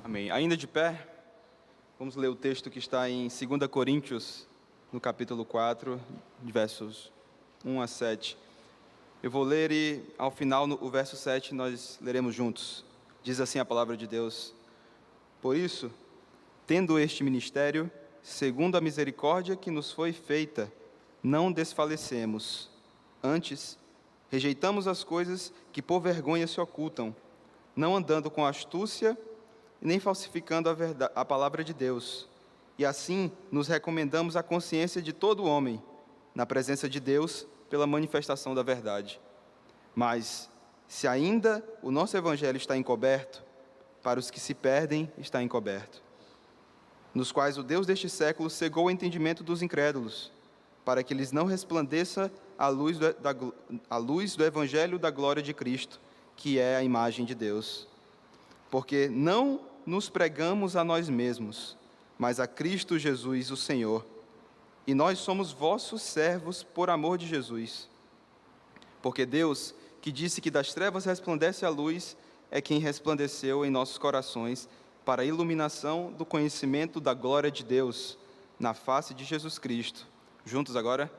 Amém. Ainda de pé, vamos ler o texto que está em 2 Coríntios, no capítulo 4, de versos 1 a 7. Eu vou ler e, ao final, o verso 7, nós leremos juntos. Diz assim a palavra de Deus: Por isso, tendo este ministério, segundo a misericórdia que nos foi feita, não desfalecemos. Antes, rejeitamos as coisas que por vergonha se ocultam, não andando com astúcia, nem falsificando a palavra de Deus. E assim nos recomendamos à consciência de todo homem, na presença de Deus, pela manifestação da verdade. Mas, se ainda o nosso evangelho está encoberto, para os que se perdem está encoberto, nos quais o Deus deste século cegou o entendimento dos incrédulos, para que lhes não resplandeça a luz do evangelho da glória de Cristo, que é a imagem de Deus. Porque não nos pregamos a nós mesmos, mas a Cristo Jesus, o Senhor. E nós somos vossos servos por amor de Jesus. Porque Deus, que disse que das trevas resplandece a luz, é quem resplandeceu em nossos corações para a iluminação do conhecimento da glória de Deus, na face de Jesus Cristo. Juntos agora?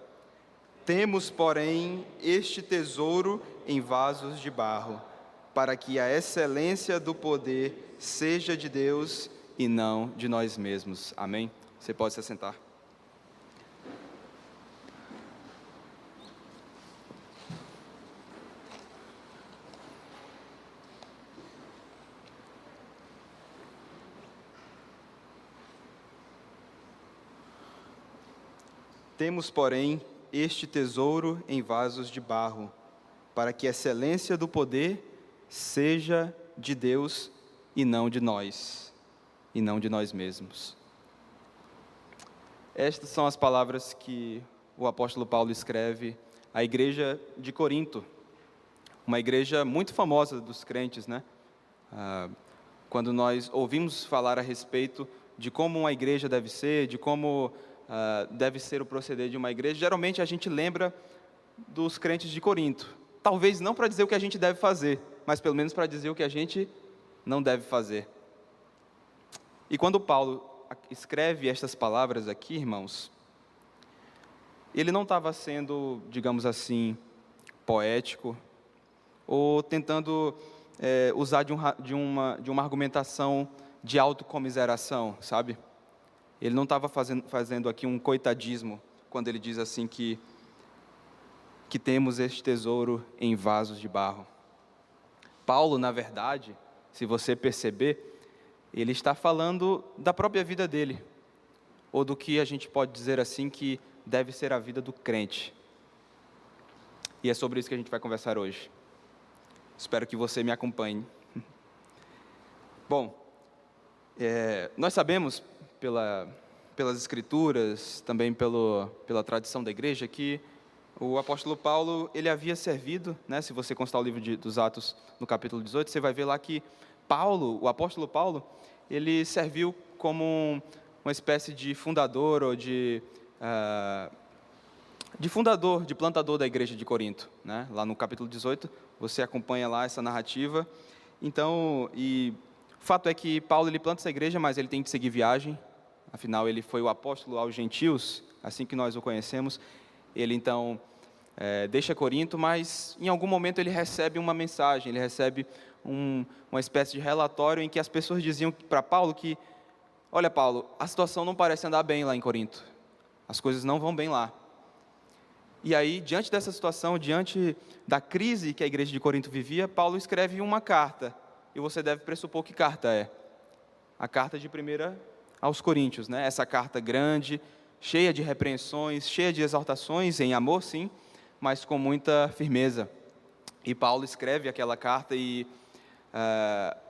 Temos, porém, este tesouro em vasos de barro, para que a excelência do poder seja de Deus e não de nós mesmos. Amém? Você pode se assentar. Temos, porém, este tesouro em vasos de barro, para que a excelência do poder seja de Deus e não de nós mesmos. Estas são as palavras que o apóstolo Paulo escreve à igreja de Corinto, uma igreja muito famosa dos crentes, né? Quando nós ouvimos falar a respeito de como uma igreja deve ser, de como deve ser o proceder de uma igreja, geralmente a gente lembra dos crentes de Corinto. Talvez não para dizer o que a gente deve fazer, mas pelo menos para dizer o que a gente não deve fazer. E quando Paulo escreve estas palavras aqui, irmãos, ele não estava sendo, digamos assim, poético, ou tentando usar de uma argumentação de autocomiseração, sabe? Ele não estava fazendo aqui um coitadismo, quando ele diz assim que temos este tesouro em vasos de barro. Paulo, na verdade, se você perceber, ele está falando da própria vida dele, ou do que a gente pode dizer assim que deve ser a vida do crente. E é sobre isso que a gente vai conversar hoje. Espero que você me acompanhe. Bom, nós sabemos pelas escrituras, também pela tradição da igreja, que o apóstolo Paulo, ele havia servido, né, se você constar o livro dos Atos, no capítulo 18, você vai ver lá que o apóstolo Paulo, ele serviu como uma espécie de fundador, ou de plantador da igreja de Corinto, né? Lá no capítulo 18, você acompanha lá essa narrativa. Então, o fato é que Paulo, ele planta essa igreja, mas ele tem que seguir viagem, afinal ele foi o apóstolo aos gentios, assim que nós o conhecemos. Ele então deixa Corinto, mas em algum momento ele recebe uma mensagem, ele recebe uma espécie de relatório em que as pessoas diziam para Paulo que, olha Paulo, a situação não parece andar bem lá em Corinto, as coisas não vão bem lá. E aí, diante dessa situação, diante da crise que a igreja de Corinto vivia, Paulo escreve uma carta, e você deve pressupor que carta é. A carta de 1 aos Coríntios, né? Essa carta grande, cheia de repreensões, cheia de exortações, em amor sim, mas com muita firmeza. E Paulo escreve aquela carta e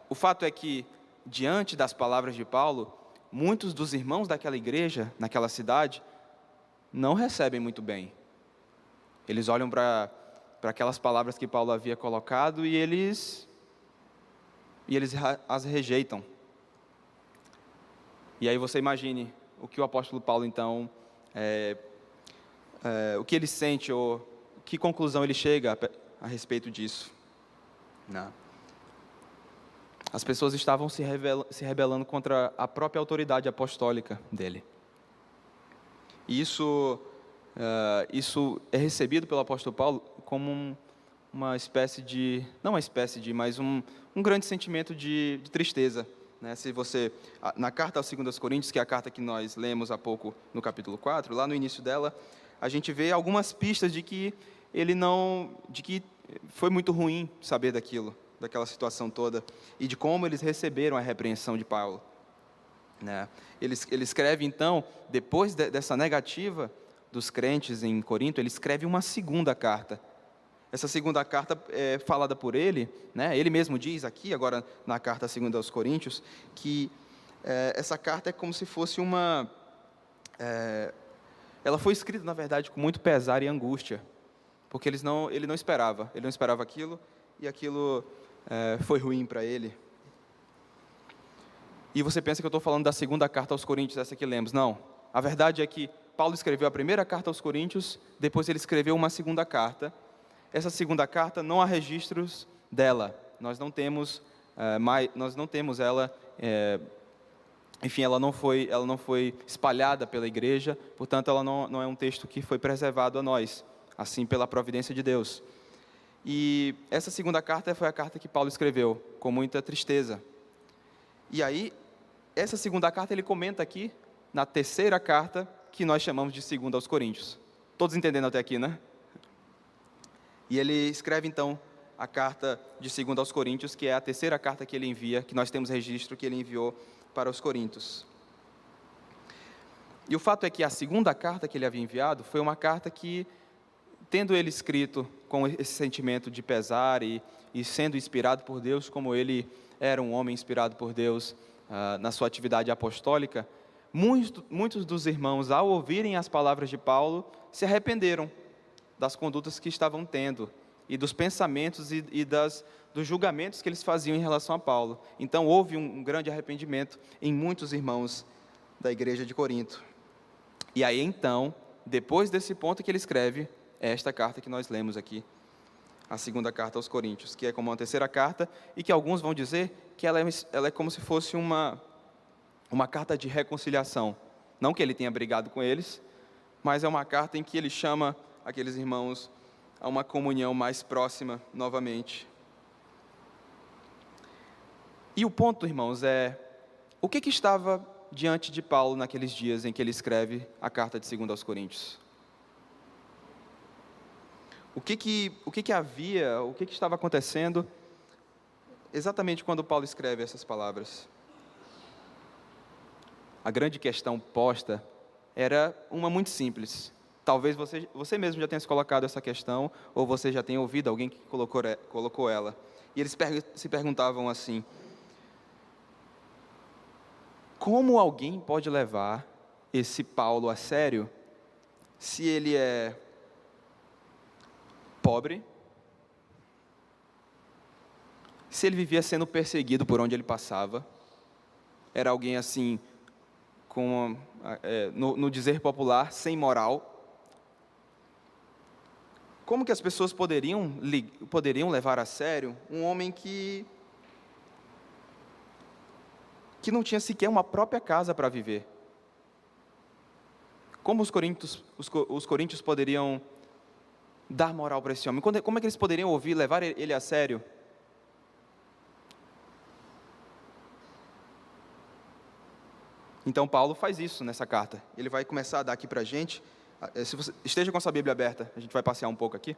o fato é que, diante das palavras de Paulo, muitos dos irmãos daquela igreja, naquela cidade, não recebem muito bem. Eles olham para aquelas palavras que Paulo havia colocado e eles as rejeitam. E aí você imagine o que o apóstolo Paulo, então, o que ele sente, ou que conclusão ele chega a respeito disso. Não. As pessoas estavam se rebelando contra a própria autoridade apostólica dele. E isso é recebido pelo apóstolo Paulo como uma espécie de, não uma espécie de, mas um grande sentimento de tristeza. Né? Se você, na carta aos 2 Coríntios, que é a carta que nós lemos há pouco no capítulo 4, lá no início dela, a gente vê algumas pistas de que foi muito ruim saber daquela situação toda, e de como eles receberam a repreensão de Paulo. Né? Ele escreve, então, depois dessa negativa dos crentes em Corinto, ele escreve uma segunda carta. Essa segunda carta é falada por ele, né? Ele mesmo diz aqui, agora na carta segunda aos Coríntios, que essa carta é como se fosse ela foi escrita, na verdade, com muito pesar e angústia, porque ele não esperava aquilo, e aquilo foi ruim para ele. E você pensa que eu estou falando da segunda carta aos Coríntios, essa que lemos. Não, a verdade é que Paulo escreveu a primeira carta aos Coríntios, depois ele escreveu uma segunda carta. Essa segunda carta não há registros dela, nós não temos ela, enfim, ela não foi espalhada pela igreja, portanto ela não é um texto que foi preservado a nós, assim pela providência de Deus. E essa segunda carta foi a carta que Paulo escreveu, com muita tristeza. E aí, essa segunda carta ele comenta aqui, na terceira carta, que nós chamamos de segunda aos Coríntios. Todos entendendo até aqui, né? E ele escreve, então, a carta de 2 aos Coríntios, que é a terceira carta que ele envia, que nós temos registro que ele enviou para os Coríntios. E o fato é que a segunda carta que ele havia enviado foi uma carta que, tendo ele escrito com esse sentimento de pesar e sendo inspirado por Deus, como ele era um homem inspirado por Deus na sua atividade apostólica, muitos dos irmãos, ao ouvirem as palavras de Paulo, se arrependeram das condutas que estavam tendo, e dos pensamentos e dos julgamentos que eles faziam em relação a Paulo. Então, houve um grande arrependimento em muitos irmãos da igreja de Corinto. E aí, então, depois desse ponto que ele escreve, esta carta que nós lemos aqui, a segunda carta aos Coríntios, que é como uma terceira carta, e que alguns vão dizer que ela é como se fosse uma carta de reconciliação. Não que ele tenha brigado com eles, mas é uma carta em que ele chama aqueles irmãos a uma comunhão mais próxima novamente. E o ponto, irmãos, é o que estava diante de Paulo naqueles dias em que ele escreve a carta de 2 aos Coríntios? O que havia, o que estava acontecendo exatamente quando Paulo escreve essas palavras? A grande questão posta era uma muito simples. Talvez você mesmo já tenha se colocado essa questão, ou você já tenha ouvido alguém que colocou ela. E eles se perguntavam assim: como alguém pode levar esse Paulo a sério se ele é pobre, se ele vivia sendo perseguido por onde ele passava, era alguém assim, no dizer popular, sem moral? Como que as pessoas poderiam levar a sério um homem que não tinha sequer uma própria casa para viver? Como os coríntios poderiam dar moral para esse homem? Como é que eles poderiam levar ele a sério? Então Paulo faz isso nessa carta. Ele vai começar a dar aqui para a gente. Se você esteja com a sua Bíblia aberta, a gente vai passear um pouco aqui.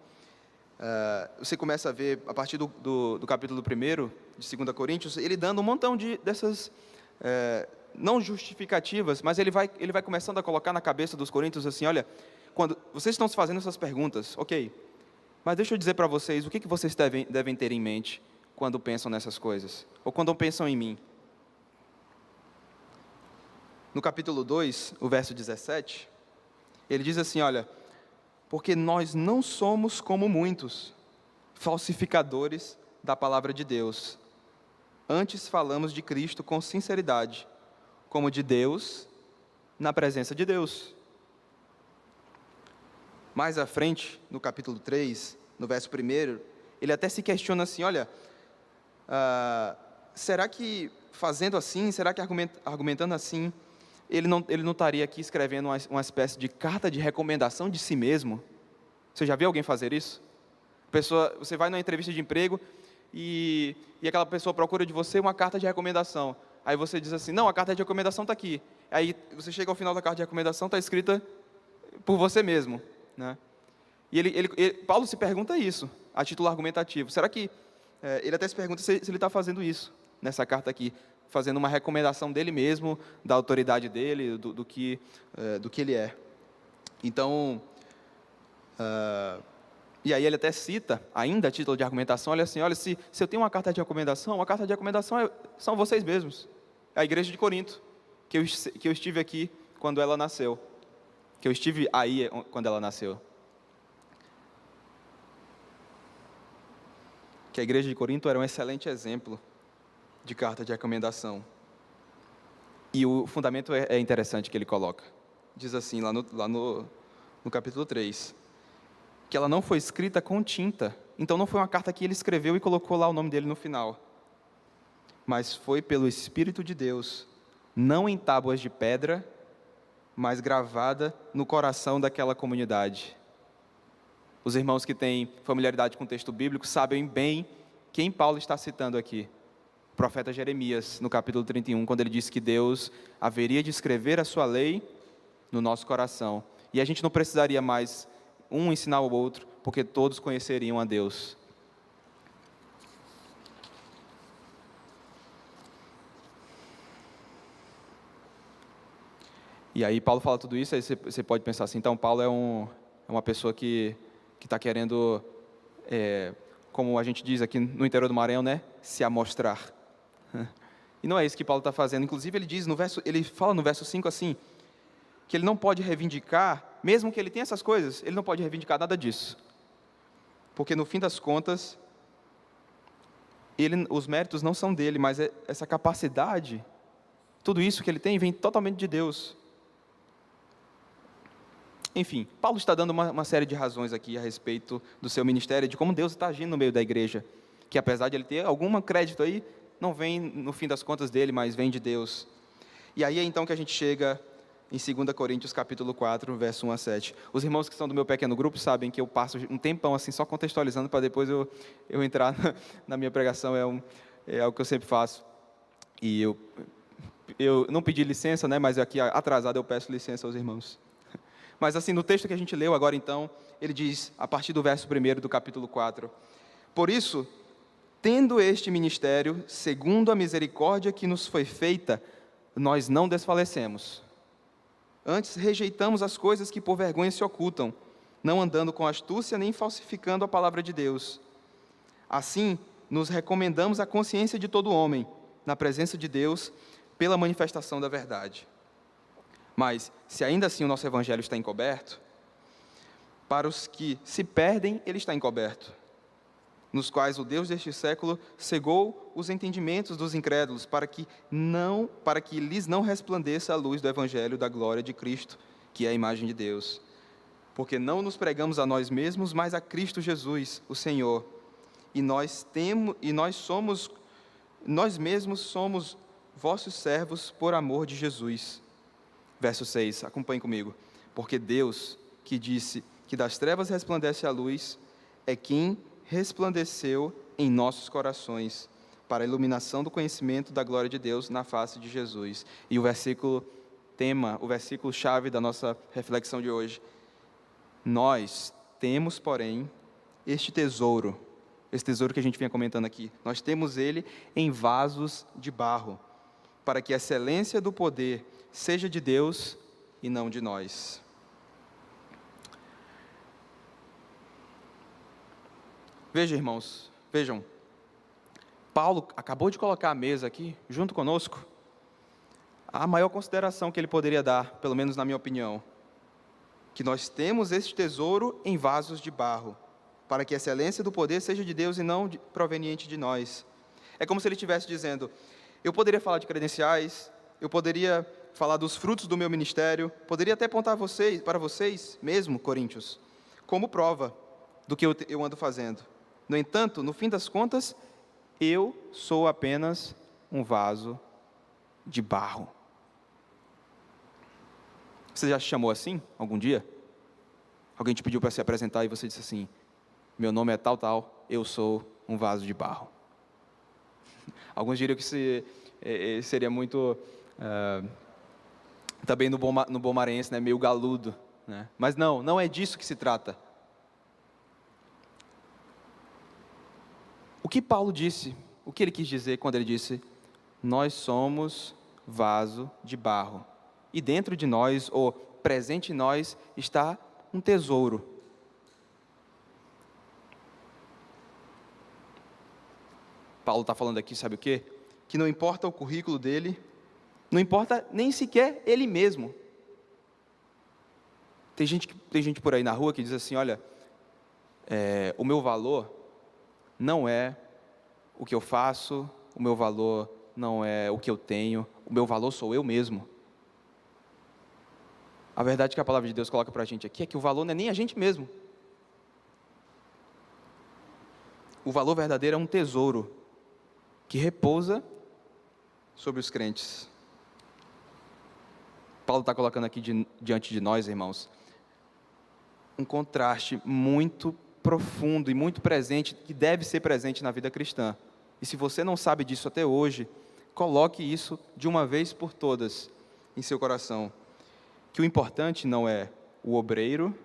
Você começa a ver, a partir do capítulo 1 de 2 Coríntios, ele dando um montão dessas, não justificativas, mas ele vai começando a colocar na cabeça dos coríntios assim: olha, quando vocês estão se fazendo essas perguntas, ok, mas deixa eu dizer para vocês, o que vocês devem ter em mente quando pensam nessas coisas, ou quando pensam em mim. No capítulo 2, o verso 17, ele diz assim: olha, porque nós não somos como muitos, falsificadores da palavra de Deus. Antes falamos de Cristo com sinceridade, como de Deus, na presença de Deus. Mais à frente, no capítulo 3, no verso 1, ele até se questiona assim: olha, será que fazendo assim, será que argumentando assim, ele não estaria aqui escrevendo uma espécie de carta de recomendação de si mesmo? Você já viu alguém fazer isso? Você vai numa entrevista de emprego e aquela pessoa procura de você uma carta de recomendação. Aí você diz assim, não, a carta de recomendação está aqui. Aí você chega ao final da carta de recomendação, está escrita por você mesmo, né? E Paulo se pergunta isso, a título argumentativo. Será que... ele até se pergunta se ele está fazendo isso, nessa carta aqui, fazendo uma recomendação dele mesmo, da autoridade dele, do que ele é. Então, e aí ele até cita, ainda a título de argumentação, olha assim, olha, se eu tenho uma carta de recomendação, a carta de recomendação são vocês mesmos. É a igreja de Corinto, que eu estive aqui quando ela nasceu. Que eu estive aí quando ela nasceu. Que a igreja de Corinto era um excelente exemplo de carta de recomendação. E o fundamento é interessante que ele coloca. Diz assim, lá no capítulo 3, que ela não foi escrita com tinta. Então não foi uma carta que ele escreveu e colocou lá o nome dele no final. Mas foi pelo Espírito de Deus, não em tábuas de pedra, mas gravada no coração daquela comunidade. Os irmãos que têm familiaridade com o texto bíblico sabem bem quem Paulo está citando aqui. O profeta Jeremias, no capítulo 31, quando ele disse que Deus haveria de escrever a sua lei no nosso coração. E a gente não precisaria mais um ensinar ao outro, porque todos conheceriam a Deus. E aí Paulo fala tudo isso, aí você pode pensar assim, então Paulo é uma pessoa que está querendo, como a gente diz aqui no interior do Maranhão, né, se amostrar. E não é isso que Paulo está fazendo. Inclusive ele fala no verso 5 assim, que ele não pode reivindicar, mesmo que ele tenha essas coisas, ele não pode reivindicar nada disso. Porque no fim das contas, os méritos não são dele, mas essa capacidade, tudo isso que ele tem vem totalmente de Deus. Enfim, Paulo está dando uma série de razões aqui a respeito do seu ministério, de como Deus está agindo no meio da igreja, que apesar de ele ter algum crédito aí, não vem no fim das contas dele, mas vem de Deus. E aí é então que a gente chega em 2 Coríntios capítulo 4, verso 1 a 7. Os irmãos que estão do meu pequeno grupo sabem que eu passo um tempão assim, só contextualizando, para depois eu entrar na minha pregação, é algo que eu sempre faço. E eu não pedi licença, né, mas aqui atrasado eu peço licença aos irmãos. Mas assim, no texto que a gente leu agora então, ele diz, a partir do verso 1 do capítulo 4, por isso, tendo este ministério, segundo a misericórdia que nos foi feita, nós não desfalecemos. Antes rejeitamos as coisas que por vergonha se ocultam, não andando com astúcia nem falsificando a palavra de Deus. Assim, nos recomendamos a consciência de todo homem, na presença de Deus, pela manifestação da verdade. Mas, se ainda assim o nosso evangelho está encoberto, para os que se perdem, ele está encoberto, nos quais o Deus deste século cegou os entendimentos dos incrédulos, para que lhes não resplandeça a luz do evangelho da glória de Cristo, que é a imagem de Deus. Porque não nos pregamos a nós mesmos, mas a Cristo Jesus, o Senhor. E nós mesmos somos vossos servos por amor de Jesus. Verso 6, acompanhe comigo. Porque Deus, que disse que das trevas resplandece a luz, é quem resplandeceu em nossos corações, para a iluminação do conhecimento da glória de Deus na face de Jesus. E o versículo chave da nossa reflexão de hoje. Nós temos, porém, esse tesouro que a gente vinha comentando aqui, nós temos ele em vasos de barro, para que a excelência do poder seja de Deus e não de nós. Vejam, Paulo acabou de colocar à mesa aqui, junto conosco, a maior consideração que ele poderia dar, pelo menos na minha opinião, que nós temos este tesouro em vasos de barro, para que a excelência do poder seja de Deus e não proveniente de nós. É como se ele estivesse dizendo, eu poderia falar de credenciais, eu poderia falar dos frutos do meu ministério, poderia até apontar para vocês mesmo, Coríntios, como prova do que eu ando fazendo. No entanto, no fim das contas, eu sou apenas um vaso de barro. Você já se chamou assim, algum dia? Alguém te pediu para se apresentar e você disse assim: meu nome é tal, tal, eu sou um vaso de barro. Alguns diriam que seria muito, também no bom maranhense, né, meio galudo, né? Mas não é disso que se trata. O que Paulo disse, o que ele quis dizer quando ele disse: nós somos vaso de barro, e dentro de nós, ou presente em nós, está um tesouro. Paulo está falando aqui, sabe o quê? Que não importa o currículo dele, não importa nem sequer ele mesmo. Tem gente por aí na rua que diz assim: olha, o meu valor não é o que eu faço, o meu valor não é o que eu tenho, o meu valor sou eu mesmo. A verdade que a palavra de Deus coloca para a gente aqui é que o valor não é nem a gente mesmo. O valor verdadeiro é um tesouro que repousa sobre os crentes. Paulo está colocando aqui diante de nós, irmãos, um contraste muito profundo e muito presente, que deve ser presente na vida cristã. E se você não sabe disso até hoje, coloque isso de uma vez por todas em seu coração. Que o importante não é o obreiro,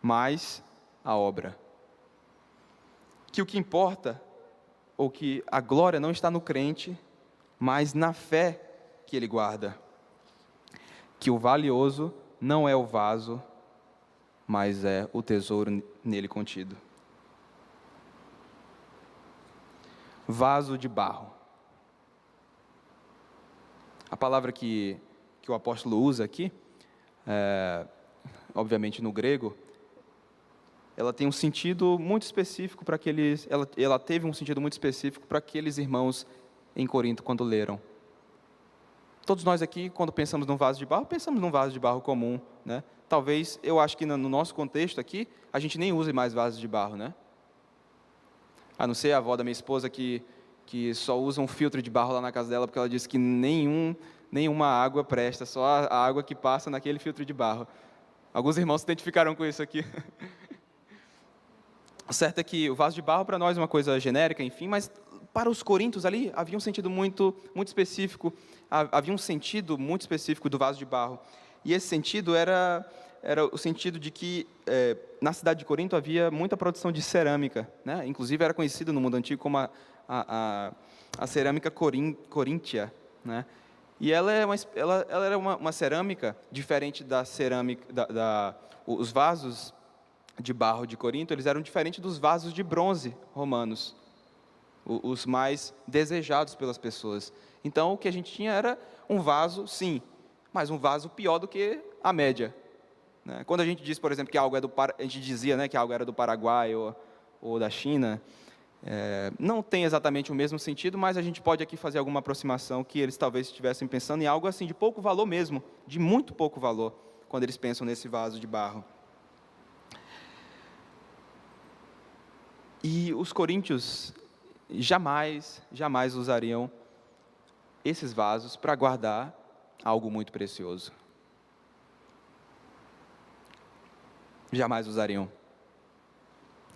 mas a obra. Que o que importa, ou que a glória não está no crente, mas na fé que ele guarda. Que o valioso não é o vaso, mas é o tesouro nele contido. Vaso de barro. A palavra que o apóstolo usa aqui, obviamente no grego, ela tem um sentido muito específico para aqueles. Ela teve um sentido muito específico para aqueles irmãos em Corinto quando leram. Todos nós aqui, quando pensamos num vaso de barro, pensamos num vaso de barro comum, né? Talvez, eu acho que no nosso contexto aqui, a gente nem use mais vasos de barro, né? A não ser a avó da minha esposa que só usa um filtro de barro lá na casa dela, porque ela disse que nenhuma água presta, só a água que passa naquele filtro de barro. Alguns irmãos se identificaram com isso aqui. O certo é que o vaso de barro para nós é uma coisa genérica, enfim, mas para os coríntios ali havia um sentido muito específico, havia um sentido muito específico do vaso de barro. E esse sentido era o sentido de que na cidade de Corinto havia muita produção de cerâmica, né? Inclusive era conhecido no mundo antigo como a cerâmica coríntia, né? E ela era uma cerâmica diferente da cerâmica, os vasos de barro de Corinto, eles eram diferentes dos vasos de bronze romanos, os mais desejados pelas pessoas. Então, o que a gente tinha era um vaso, sim, mas um vaso pior do que a média, né? Quando a gente diz, por exemplo, que algo a gente dizia, né, que algo era do Paraguai ou da China, não tem exatamente o mesmo sentido, mas a gente pode aqui fazer alguma aproximação que eles talvez estivessem pensando em algo assim, de pouco valor mesmo, de muito pouco valor, quando eles pensam nesse vaso de barro. E os coríntios jamais usariam esses vasos para guardar algo muito precioso. Jamais usariam.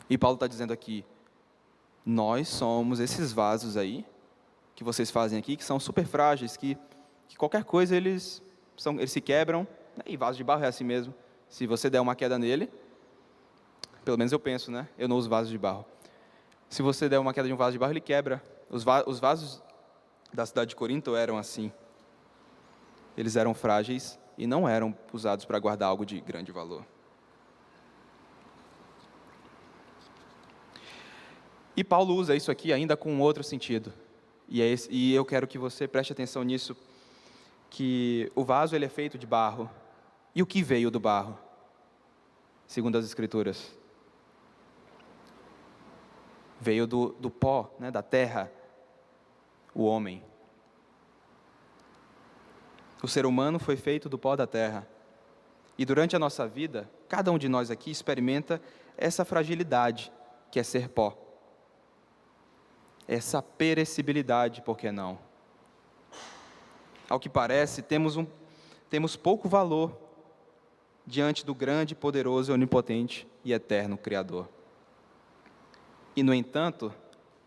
E Paulo está dizendo aqui: nós somos esses vasos aí, que vocês fazem aqui, que são super frágeis, que qualquer coisa eles se quebram, né? E vaso de barro é assim mesmo. Se você der uma queda nele, pelo menos eu penso, né? Eu não uso vaso de barro. Se você der uma queda de um vaso de barro, ele quebra. Os vasos da cidade de Corinto eram assim. Eles eram frágeis e não eram usados para guardar algo de grande valor. E Paulo usa isso aqui ainda com outro sentido. E eu quero que você preste atenção nisso, que o vaso ele é feito de barro. E o que veio do barro? Segundo as Escrituras. Veio do pó, né, da terra, o homem. O ser humano foi feito do pó da terra. E durante a nossa vida, cada um de nós aqui experimenta essa fragilidade, que é ser pó. Essa perecibilidade, por que não? ao que parece, temos pouco valor diante do grande, poderoso, onipotente e eterno Criador. E, no entanto,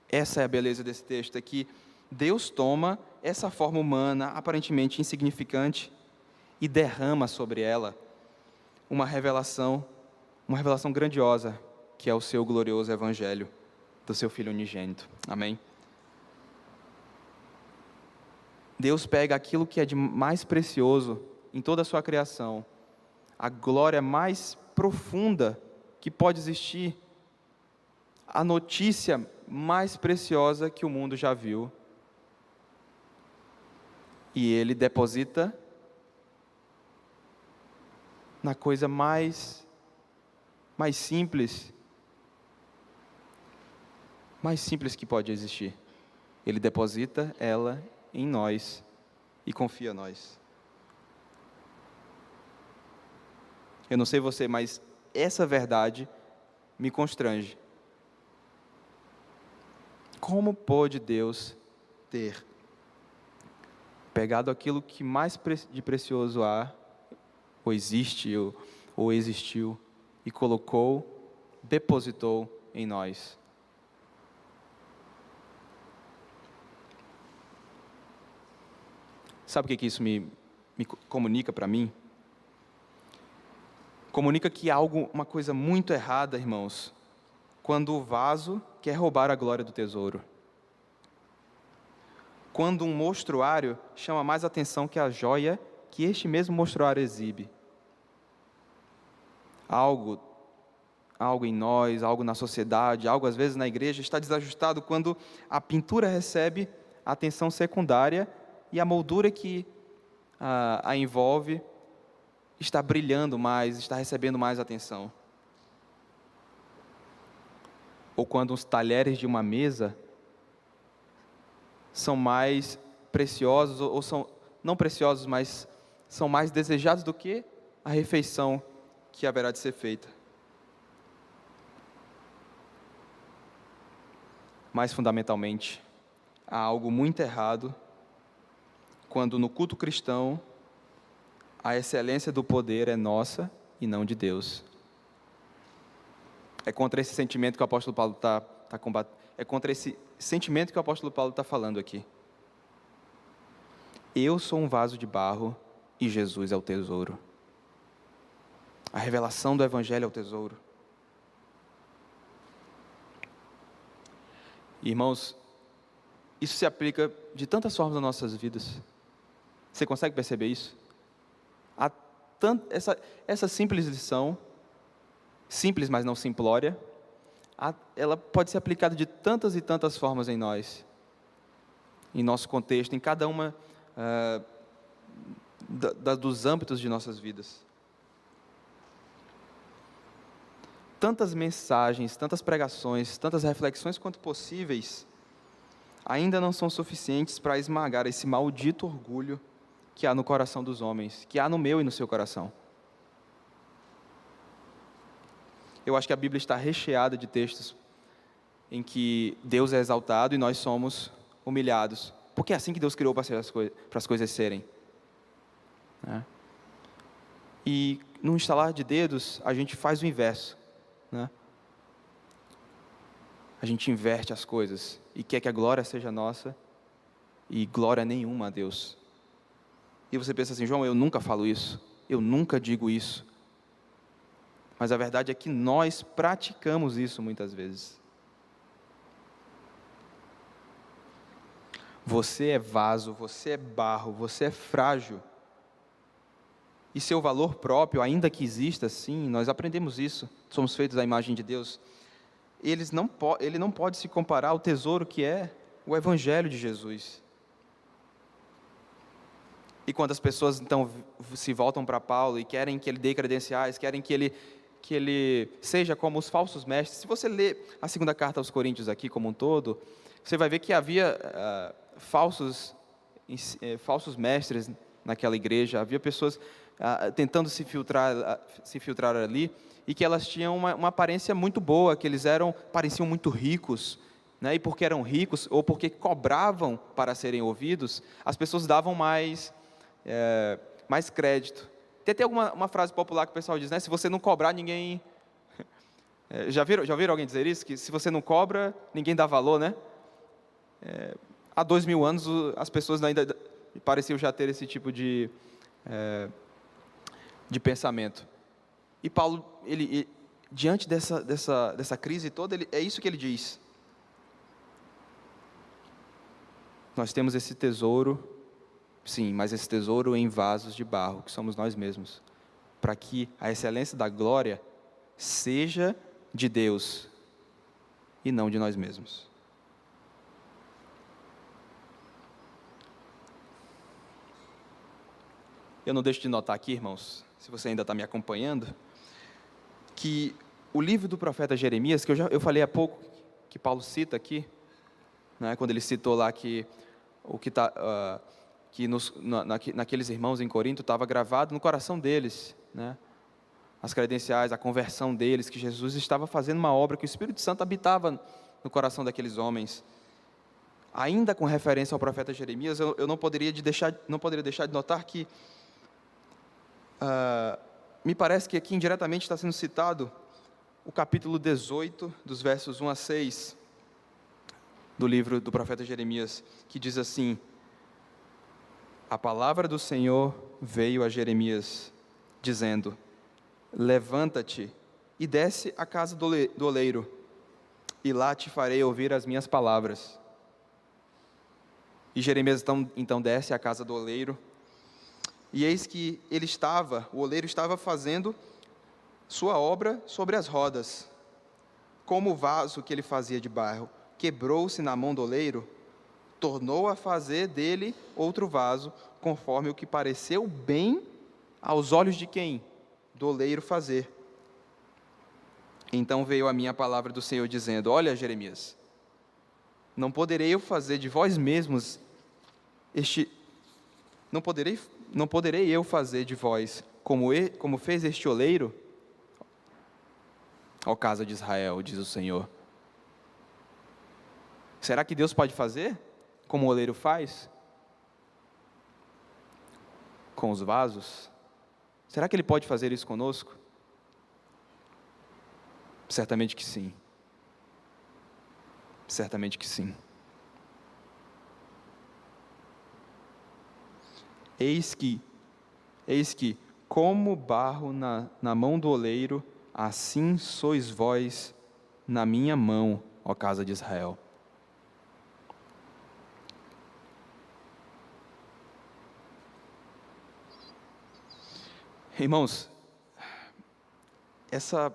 essa é a beleza desse texto, é que Deus toma essa forma humana, aparentemente insignificante, e derrama sobre ela uma revelação grandiosa, que é o seu glorioso Evangelho do seu Filho unigênito. Amém? Deus pega aquilo que é de mais precioso em toda a sua criação, a glória mais profunda que pode existir, a notícia mais preciosa que o mundo já viu, e Ele deposita na coisa mais simples que pode existir. Ele deposita ela em nós e confia em nós. Eu não sei você, mas essa verdade me constrange. Como pode Deus ter pegado aquilo que mais de precioso há, ou existe, ou existiu, e depositou em nós? Sabe o que isso me comunica para mim? Comunica que há uma coisa muito errada, irmãos, quando o vaso quer roubar a glória do tesouro. Quando um mostruário chama mais atenção que a joia que este mesmo mostruário exibe. Algo em nós, algo na sociedade, algo às vezes na igreja está desajustado quando a pintura recebe a atenção secundária e a moldura que a envolve está brilhando mais, está recebendo mais atenção. Ou quando os talheres de uma mesa são mais preciosos, ou são não preciosos, mas são mais desejados do que a refeição que haverá de ser feita. Mas, fundamentalmente, há algo muito errado quando no culto cristão a excelência do poder é nossa e não de Deus. É contra esse sentimento que o apóstolo Paulo está combatendo. É contra esse sentimento que o apóstolo Paulo está falando aqui. Eu sou um vaso de barro e Jesus é o tesouro. A revelação do Evangelho é o tesouro. Irmãos, isso se aplica de tantas formas nas nossas vidas. Você consegue perceber isso? Essa simples lição, simples, mas não simplória, ela pode ser aplicada de tantas e tantas formas em nós, em nosso contexto, em cada uma dos âmbitos de nossas vidas. Tantas mensagens, tantas pregações, tantas reflexões quanto possíveis, ainda não são suficientes para esmagar esse maldito orgulho que há no coração dos homens, que há no meu e no seu coração. Eu acho que a Bíblia está recheada de textos em que Deus é exaltado e nós somos humilhados, porque é assim que Deus criou para as coisas serem. Né? E no estalar de dedos, a gente faz o inverso. Né? A gente inverte as coisas e quer que a glória seja nossa e glória nenhuma a Deus. E você pensa assim: João, eu nunca falo isso, eu nunca digo isso. Mas a verdade é que nós praticamos isso muitas vezes. Você é vaso, você é barro, você é frágil. E seu valor próprio, ainda que exista, sim, nós aprendemos isso, somos feitos à imagem de Deus. Ele não pode se comparar ao tesouro que é o Evangelho de Jesus. E quando as pessoas então se voltam para Paulo e querem que ele dê credenciais, querem que ele seja como os falsos mestres. Se você ler a segunda carta aos Coríntios aqui como um todo, você vai ver que havia falsos mestres naquela igreja, havia pessoas tentando se filtrar ali, e que elas tinham uma aparência muito boa, que eles pareciam muito ricos, né? E porque eram ricos, ou porque cobravam para serem ouvidos, as pessoas davam mais mais crédito. Tem até uma frase popular que o pessoal diz, né? Se você não cobrar, ninguém... Já ouviram alguém dizer isso? Que se você não cobra, ninguém dá valor, né? Há 2000 anos, as pessoas ainda pareciam já ter esse tipo de pensamento. E Paulo, diante dessa crise toda, é isso que ele diz. Nós temos esse tesouro, sim, mas esse tesouro em vasos de barro, que somos nós mesmos, para que a excelência da glória seja de Deus e não de nós mesmos. Eu não deixo de notar aqui, irmãos, se você ainda está me acompanhando, que o livro do profeta Jeremias, que eu falei há pouco, que Paulo cita aqui, né, quando ele citou lá que naqueles irmãos em Corinto estava gravado no coração deles, né, as credenciais, a conversão deles, que Jesus estava fazendo uma obra, que o Espírito Santo habitava no coração daqueles homens. Ainda com referência ao profeta Jeremias, eu não poderia deixar de notar que me parece que aqui indiretamente está sendo citado o capítulo 18, dos versos 1 a 6, do livro do profeta Jeremias, que diz assim: a palavra do Senhor veio a Jeremias, dizendo: levanta-te e desce à casa do oleiro, e lá te farei ouvir as minhas palavras. E Jeremias então desce à casa do oleiro, e eis que o oleiro estava fazendo sua obra sobre as rodas. Como o vaso que ele fazia de barro quebrou-se na mão do oleiro, tornou a fazer dele outro vaso, conforme o que pareceu bem aos olhos de quem? Do oleiro fazer. Então veio a mim a palavra do Senhor dizendo: olha, Jeremias, não poderei eu fazer de vós mesmos não poderei eu fazer de vós como fez este oleiro, ó casa de Israel, diz o Senhor. Será que Deus pode fazer como o oleiro faz com os vasos? Será que Ele pode fazer isso conosco? Certamente que sim. Certamente que sim. Eis que, como barro na mão do oleiro, assim sois vós na minha mão, ó casa de Israel. Irmãos, essa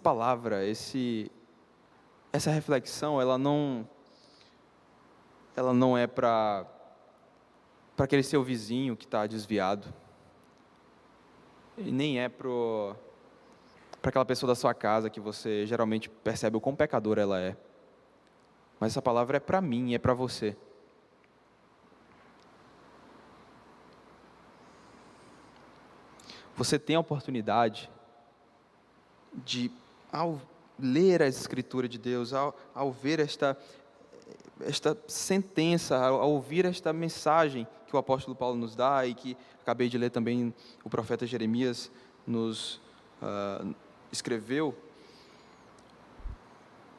palavra, essa reflexão, ela não é para aquele seu vizinho que está desviado, e nem é para aquela pessoa da sua casa que você geralmente percebe o quão pecadora ela é. Mas essa palavra é para mim, é para você. Você tem a oportunidade de, ao ler a Escritura de Deus, ao ver esta sentença, ao ouvir esta mensagem que o apóstolo Paulo nos dá, e que acabei de ler também o profeta Jeremias nos escreveu,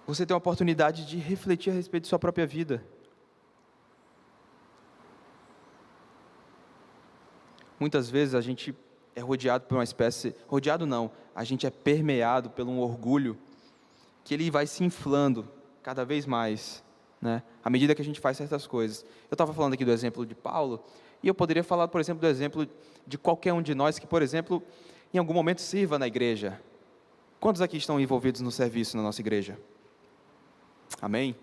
você tem a oportunidade de refletir a respeito de sua própria vida. Muitas vezes a gente é rodeado por uma espécie, a gente é permeado por um orgulho, que ele vai se inflando cada vez mais, né? À medida que a gente faz certas coisas. Eu estava falando aqui do exemplo de Paulo, e eu poderia falar, por exemplo, do exemplo de qualquer um de nós que, por exemplo, em algum momento sirva na igreja. Quantos aqui estão envolvidos no serviço na nossa igreja? Amém?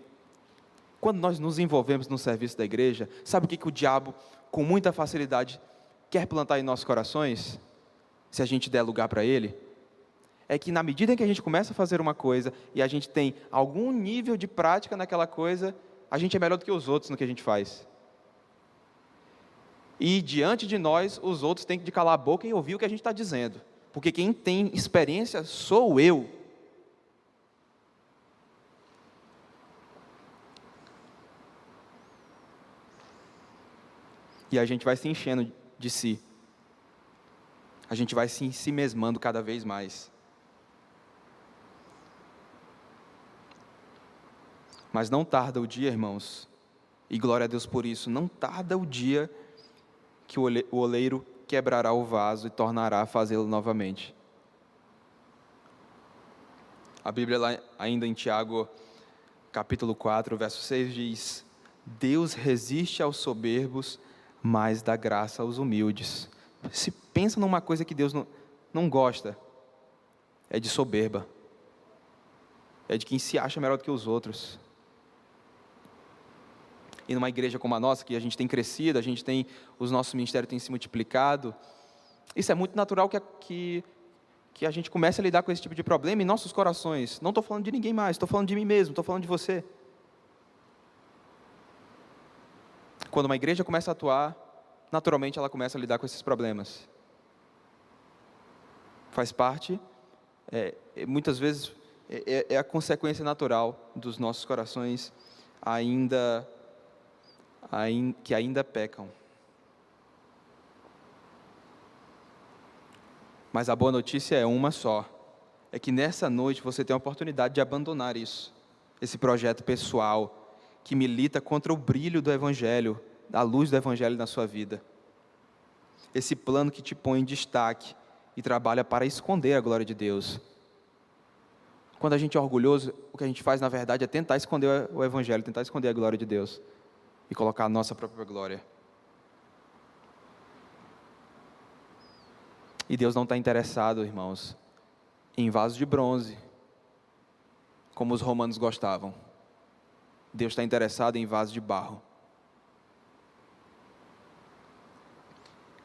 Quando nós nos envolvemos no serviço da igreja, sabe o que o diabo, com muita facilidade, quer plantar em nossos corações, se a gente der lugar para ele? É que na medida em que a gente começa a fazer uma coisa, e a gente tem algum nível de prática naquela coisa, a gente é melhor do que os outros no que a gente faz. E diante de nós, os outros têm que calar a boca e ouvir o que a gente está dizendo, porque quem tem experiência sou eu. E a gente vai se enchendo de si. A gente vai se mesmando cada vez mais. Mas não tarda o dia, irmãos, e glória a Deus por isso, não tarda o dia que o oleiro quebrará o vaso e tornará a fazê-lo novamente. A Bíblia, lá ainda em Tiago, capítulo 4, verso 6, diz: Deus resiste aos soberbos, mas dá graça aos humildes. Se pensa numa coisa que Deus não gosta, é de soberba, é de quem se acha melhor do que os outros. E numa igreja como a nossa, que a gente tem crescido, os nossos ministérios têm se multiplicado, isso é muito natural que a gente comece a lidar com esse tipo de problema em nossos corações. Não estou falando de ninguém mais, estou falando de mim mesmo, estou falando de você. Quando uma igreja começa a atuar, naturalmente ela começa a lidar com esses problemas. Faz parte, muitas vezes, é a consequência natural dos nossos corações que ainda pecam. Mas a boa notícia é uma só, é que nessa noite você tem a oportunidade de abandonar isso, esse projeto pessoal, que milita contra o brilho do Evangelho, a luz do Evangelho na sua vida. Esse plano que te põe em destaque e trabalha para esconder a glória de Deus. Quando a gente é orgulhoso, o que a gente faz, na verdade, é tentar esconder o Evangelho, tentar esconder a glória de Deus e colocar a nossa própria glória. E Deus não está interessado, irmãos, em vaso de bronze, como os romanos gostavam. Deus está interessado em vaso de barro.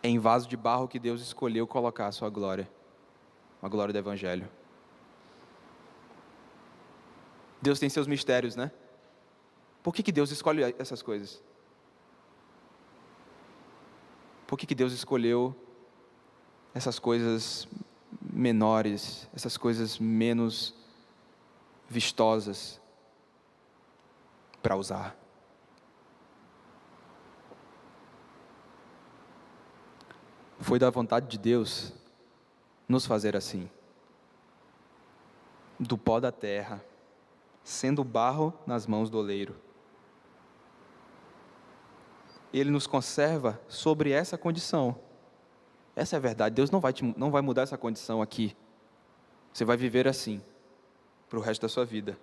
É em vaso de barro que Deus escolheu colocar a sua glória, a glória do Evangelho. Deus tem seus mistérios, né? Por que Deus escolhe essas coisas? Por que Deus escolheu essas coisas menores, essas coisas menos vistosas para usar? Foi da vontade de Deus nos fazer assim, do pó da terra, sendo barro nas mãos do oleiro. Ele nos conserva sobre essa condição. Essa é a verdade. Deus não vai mudar essa condição aqui. Você vai viver assim para o resto da sua vida.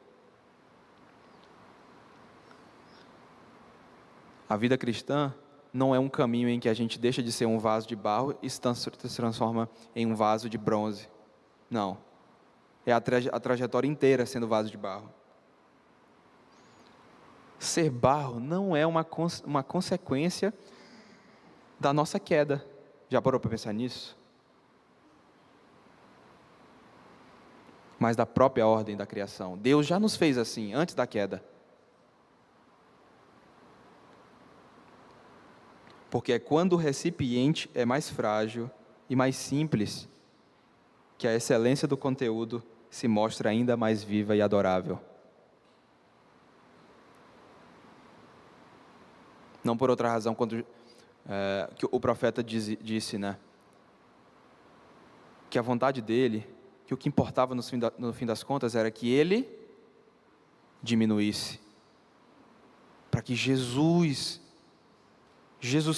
A vida cristã não é um caminho em que a gente deixa de ser um vaso de barro e se transforma em um vaso de bronze. Não. É a trajetória inteira sendo vaso de barro. Ser barro não é uma consequência da nossa queda. Já parou para pensar nisso? Mas da própria ordem da criação. Deus já nos fez assim, antes da queda. Porque é quando o recipiente é mais frágil e mais simples que a excelência do conteúdo se mostra ainda mais viva e adorável. Não por outra razão, que o profeta disse, né? Que a vontade dele, que o que importava no fim das contas era que ele diminuísse, para que Jesus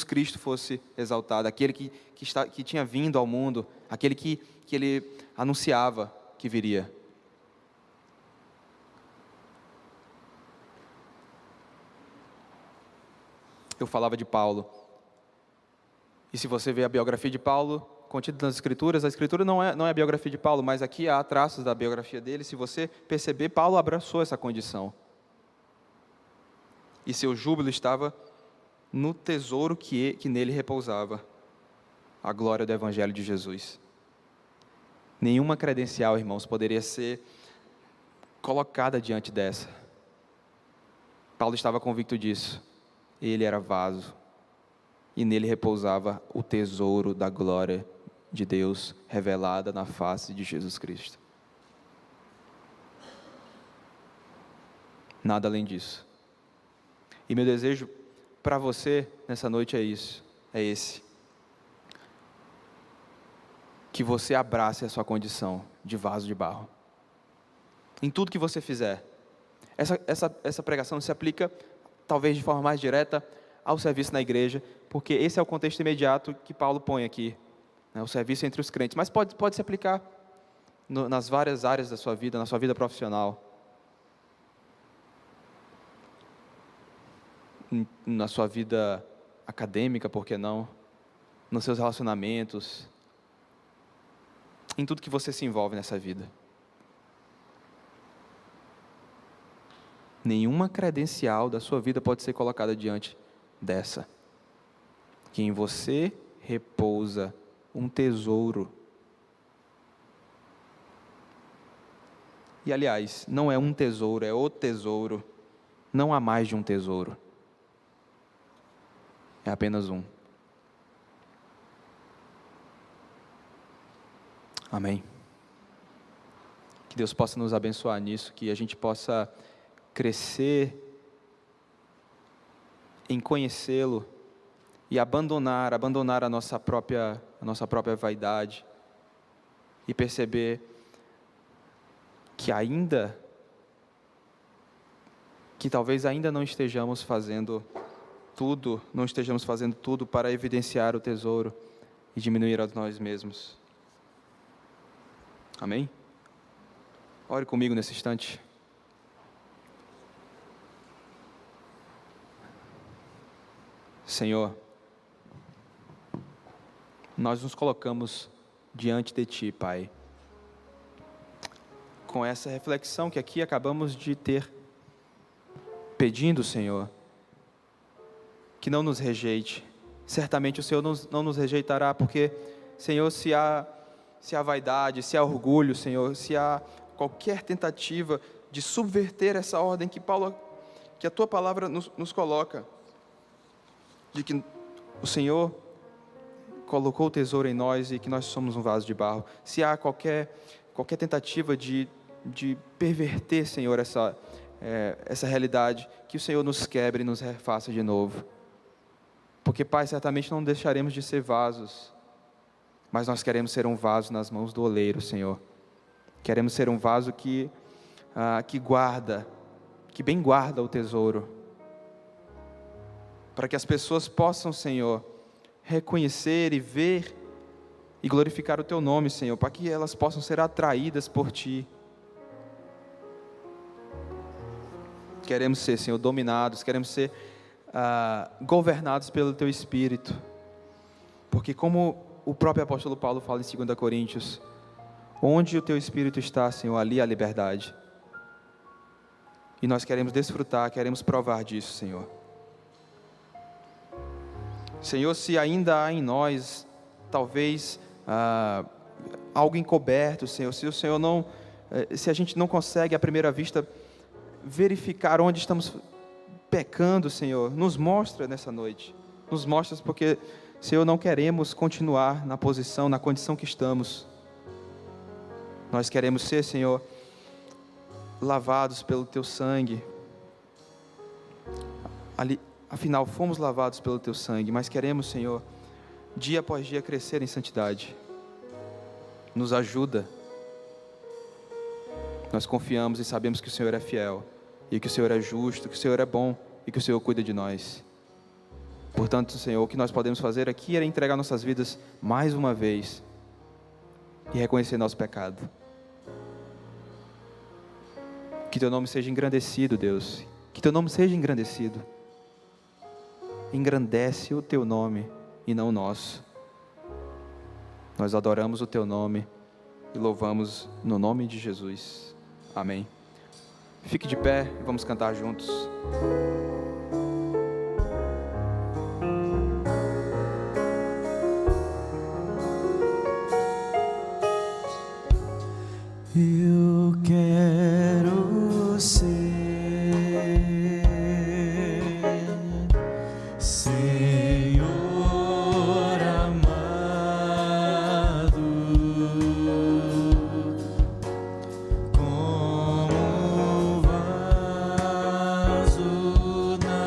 Cristo fosse exaltado, aquele que tinha vindo ao mundo, aquele que ele anunciava que viria. Eu falava de Paulo. E se você vê a biografia de Paulo, contida nas Escrituras, a Escritura não é a biografia de Paulo, mas aqui há traços da biografia dele. Se você perceber, Paulo abraçou essa condição. E seu júbilo estava no tesouro que nele repousava, a glória do Evangelho de Jesus. Nenhuma credencial, irmãos, poderia ser colocada diante dessa. Paulo estava convicto disso. Ele era vaso, e nele repousava o tesouro da glória de Deus revelada na face de Jesus Cristo. Nada além disso. E meu desejo para você nessa noite é esse. que você abrace a sua condição de vaso de barro. Em tudo que você fizer. Essa pregação se aplica, talvez de forma mais direta, ao serviço na igreja, porque esse é o contexto imediato que Paulo põe aqui, né, o serviço entre os crentes. Mas pode se aplicar nas várias áreas da sua vida, na sua vida profissional, na sua vida acadêmica, por que não? Nos seus relacionamentos, em tudo que você se envolve nessa vida. Nenhuma credencial da sua vida pode ser colocada diante dessa. Que em você repousa um tesouro. E aliás, não é um tesouro, é o tesouro. Não há mais de um tesouro. É apenas um. Amém. Que Deus possa nos abençoar nisso, que a gente possa crescer em conhecê-lo e abandonar a nossa própria vaidade e perceber que talvez ainda não estejamos fazendo tudo para evidenciar o tesouro e diminuir a nós mesmos. Amém? Ore comigo nesse instante. Senhor, nós nos colocamos diante de Ti, Pai, com essa reflexão que aqui acabamos de ter, pedindo, Senhor, que não nos rejeite. Certamente o Senhor não nos rejeitará, porque, Senhor, se há vaidade, se há orgulho, Senhor, se há qualquer tentativa de subverter essa ordem que a Tua palavra nos coloca, de que o Senhor colocou o tesouro em nós e que nós somos um vaso de barro. Se há qualquer tentativa de perverter, Senhor, essa realidade, que o Senhor nos quebre e nos refaça de novo. Porque, Pai, certamente não deixaremos de ser vasos, mas nós queremos ser um vaso nas mãos do oleiro, Senhor. Queremos ser um vaso que bem guarda o tesouro, para que as pessoas possam, Senhor, reconhecer e ver e glorificar o Teu nome, Senhor, para que elas possam ser atraídas por Ti. Queremos ser, Senhor, dominados, queremos ser governados pelo Teu Espírito, porque como o próprio apóstolo Paulo fala em 2 Coríntios, onde o Teu Espírito está, Senhor, ali há liberdade. E nós queremos desfrutar, queremos provar disso, Senhor. Senhor, se ainda há em nós, talvez, algo encoberto, Senhor, se a gente não consegue, à primeira vista, verificar onde estamos pecando, Senhor, nos mostra nessa noite. Nos mostra, porque, Senhor, não queremos continuar na condição que estamos. Nós queremos ser, Senhor, lavados pelo Teu sangue. Afinal, fomos lavados pelo Teu sangue, mas queremos, Senhor, dia após dia crescer em santidade. Nos ajuda. Nós confiamos e sabemos que o Senhor é fiel, e que o Senhor é justo, que o Senhor é bom, e que o Senhor cuida de nós. Portanto, Senhor, o que nós podemos fazer aqui é entregar nossas vidas mais uma vez e reconhecer nosso pecado. Que Teu nome seja engrandecido, Deus. Que Teu nome seja engrandecido. Engrandece o Teu nome e não o nosso. Nós adoramos o Teu nome e louvamos no nome de Jesus. Amém. Fique de pé e vamos cantar juntos. Eu quero ser Senhor amado, como um vaso na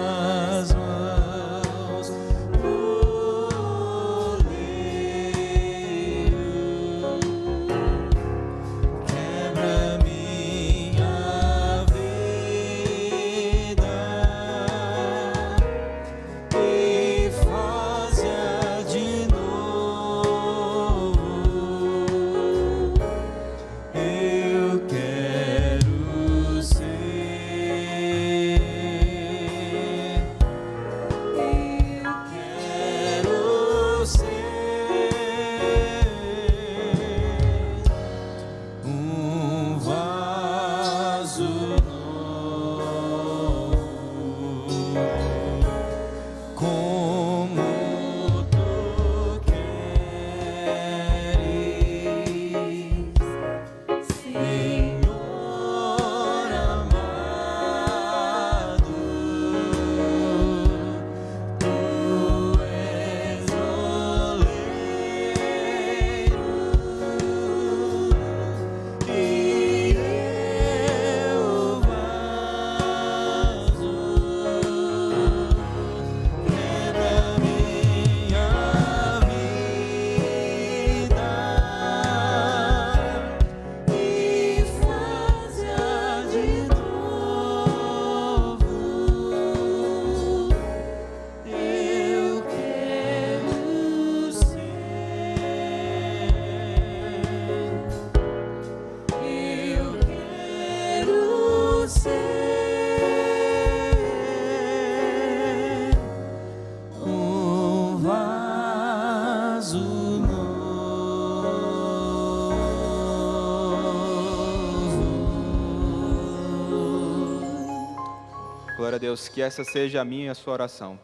Glória a Deus, que essa seja a minha e a sua oração.